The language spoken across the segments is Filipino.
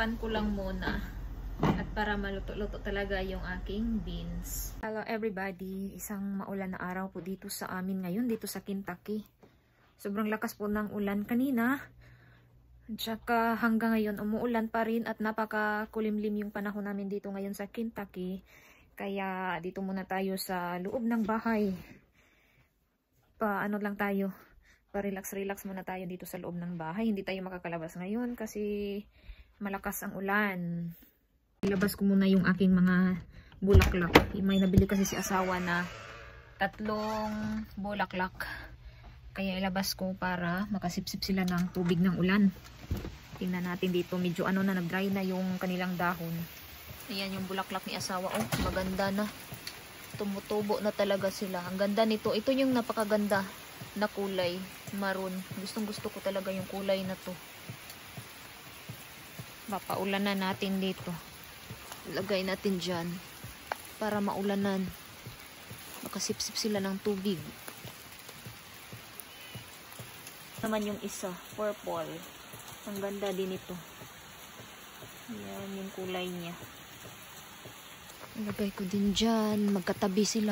Tinitikpan ko lang muna. At para maluto-luto talaga yung aking beans. Hello everybody, isang maulan na araw po dito sa amin ngayon, dito sa Kentucky. Sobrang lakas po ng ulan kanina. Tsaka hanggang ngayon umuulan pa rin at napakakulimlim yung panahon namin dito ngayon sa Kentucky. Kaya dito muna tayo sa loob ng bahay. Ano lang tayo, pa-relax muna tayo dito sa loob ng bahay. Hindi tayo makakalabas ngayon kasi malakas ang ulan. Ilabas ko muna yung aking mga bulaklak. May nabili kasi si asawa na 3 bulaklak. Kaya ilabas ko para makasipsip sila ng tubig ng ulan. Tingnan natin dito, medyo nag-dry na yung kanilang dahon. Ayan yung bulaklak ni asawa. Oh, maganda na. Tumutubo na talaga sila. Ang ganda nito. Ito yung napakaganda na kulay. Maroon. Gustong gusto ko talaga yung kulay na to. Papaulan na natin dito. Lagay natin dyan. Para maulanan. Makasipsip sila ng tubig. Naman yung isa. Purple. Ang ganda din ito. Ayan yung kulay niya. Ilagay ko din dyan. Magkatabi sila.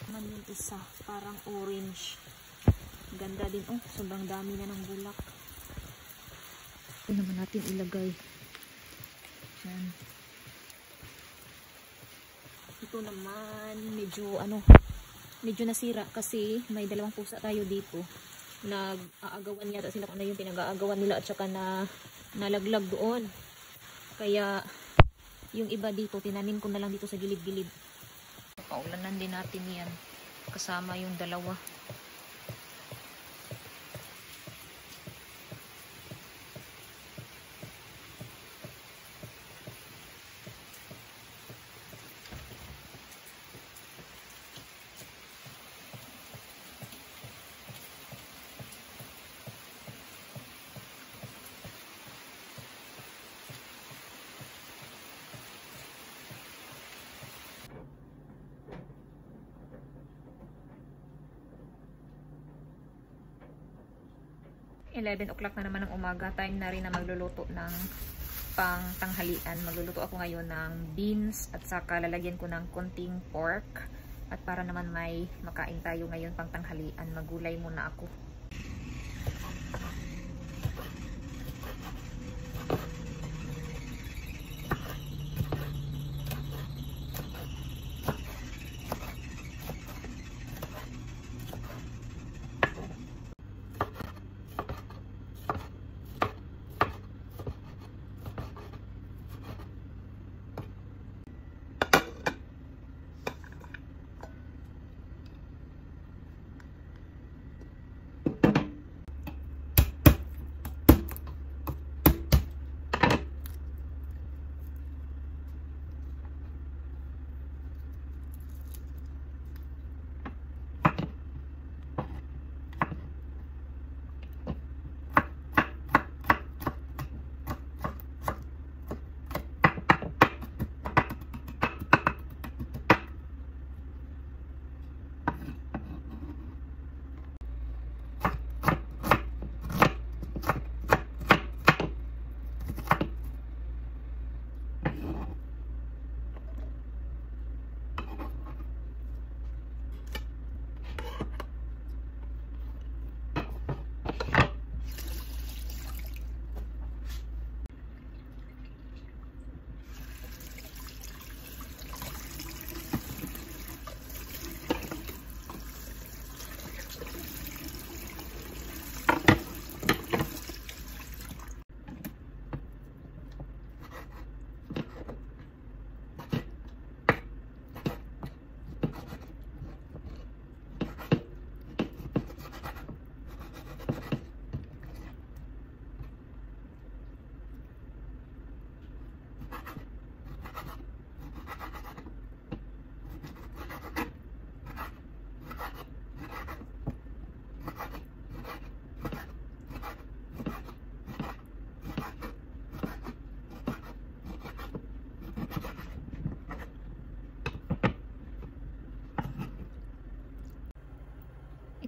Naman yung isa. Parang orange. Ganda din. Oh, sobrang dami na ng bulak. Ito naman natin ilagay. Dyan. Ito naman medyo nasira kasi may 2 pusa tayo dito. Nag-aagawan yata sila kung ano yung pinag-aagawan nila at saka nalaglag doon. Kaya yung iba dito tinanim ko na lang dito sa gilid-gilid. Paulanan din natin yan kasama yung 2. $11 o'clock na naman ng umaga. Time na rin na magluluto ng pang-tanghalian. Magluluto ako ngayon ng beans at saka lalagyan ko ng konting pork. At para naman may makain tayo ngayon pang-tanghalian, magulay muna ako.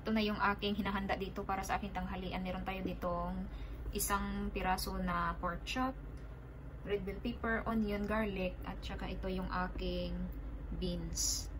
Ito na yung aking hinahanda dito para sa aking tanghalian. Meron tayo ditong isang piraso na pork chop, red bell pepper, onion, garlic, at saka ito yung aking beans.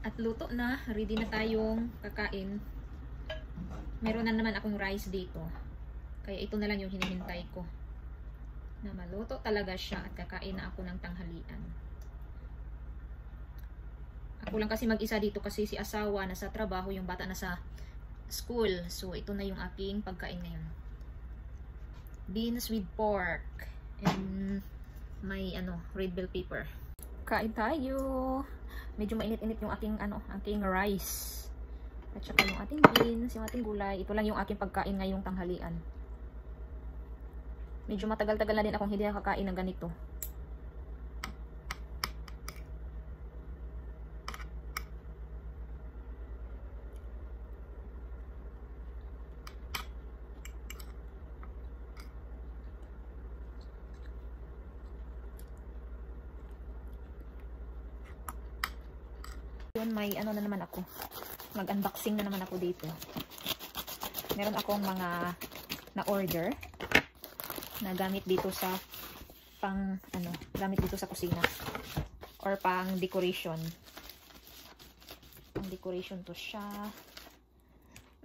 At luto na, ready na tayong kakain. Meron na naman akong rice dito. Kaya ito na lang yung hinihintay ko. Na maluto talaga siya at kakain na ako ng tanghalian. Ako lang kasi mag-isa dito kasi si asawa nasa trabaho, yung bata nasa school. So ito na yung aking pagkain ngayon. Beans with pork and may red bell pepper. Kain tayo. Medyo mainit-init yung aking rice. At saka yung ating beans, yung ating gulay. Ito lang yung aking pagkain ngayong tanghalian. Medyo matagal-tagal na din akong hindi nakakain ng ganito. May na naman ako, mag-unboxing na naman ako dito. Meron akong mga na-order na gamit dito sa gamit dito sa kusina or pang decoration. Pang decoration to siya.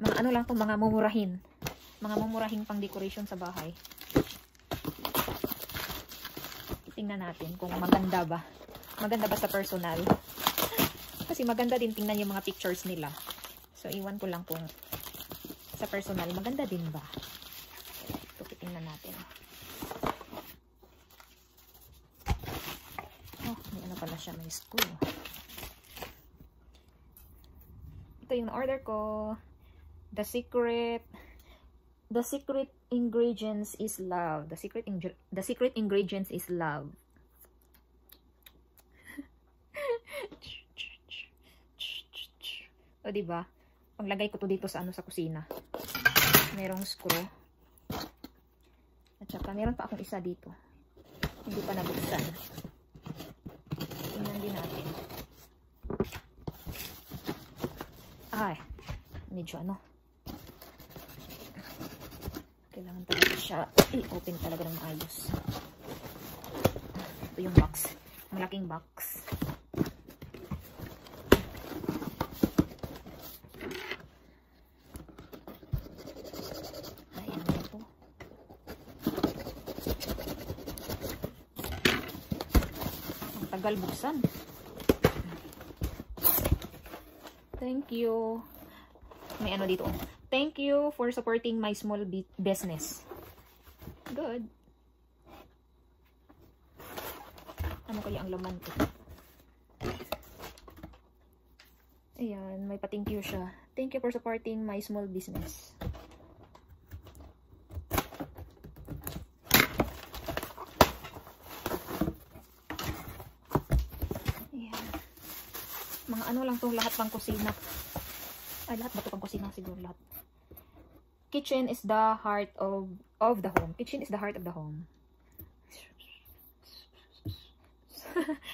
Mga lang to, mga mumurahin. Mga mumurahing pang decoration sa bahay. Tingnan natin kung maganda ba. Maganda ba sa personal? Kasi maganda din tingnan yung mga pictures nila. So, iwan ko lang kung sa personal, maganda din ba? Ito, tingnan natin. Oh, may pala siya, may screw. Ito yung order ko. The secret ingredients is love. The secret ingredients is love. O, diba? Paglagay ko to dito sa sa kusina. Merong screw. At saka meron pa akong isa dito. Hindi pa nabuksan. Tingnan din natin. Ay, medyo kailangan talaga siya i-open talaga ng maayos. Ito yung box. Malaking box. Tagal buksan. Thank you. May ano dito. Thank you for supporting my small business. Good. Ano kaya ang laman ko? Ayan, may pa-thank you siya. Thank you for supporting my small business. Ayan. Mga ano lang to, lahat pang kusina. Ay, lahat ba to pang kusina? Siguro lahat. Kitchen is the heart of the home. Kitchen is the heart of the home.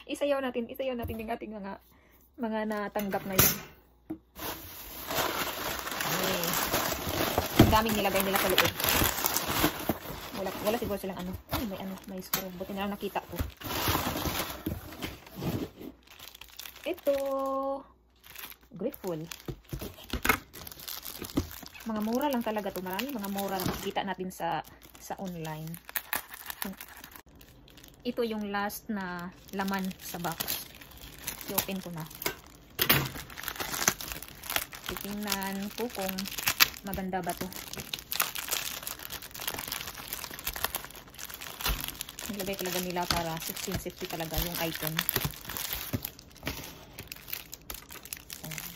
Isayaw natin yung ating mga natanggap na yun. Okay. Ang daming nilagay nila sa loob. Wala siguro silang ano. Ay, may screw. Buti na lang nakita ko. Ito. Grateful. Mga mura lang talaga to. Marami mga mura na makikita natin sa online. Ito yung last na laman sa box. I-open ko na. Titingnan ko kung maganda ba to. Nilagay talaga nila para safety talaga yung item.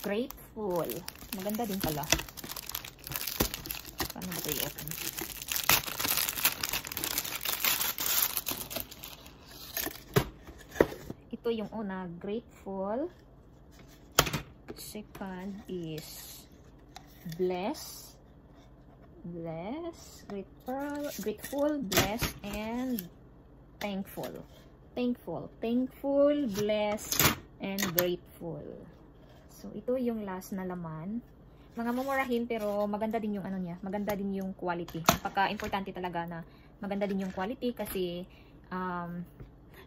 Grateful. Maganda din pala. Paano ba ito i-open? Ito yung una, grateful. Second is bless, grateful, bless, and thankful. Thankful, bless, and grateful. So ito yung last na laman. Mga mumurahin pero maganda din yung ano niya, maganda din yung quality. Napaka-importante talaga na maganda din yung quality kasi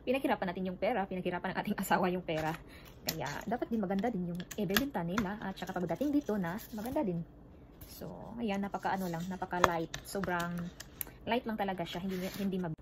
pinaghirapan natin yung pera, pinaghirapan ng ating asawa yung pera. Kaya, dapat din maganda din yung ibebenta nila. At saka pagdating dito na, maganda din. So, ayan, napaka-light. Sobrang light lang talaga siya. Hindi mabigat.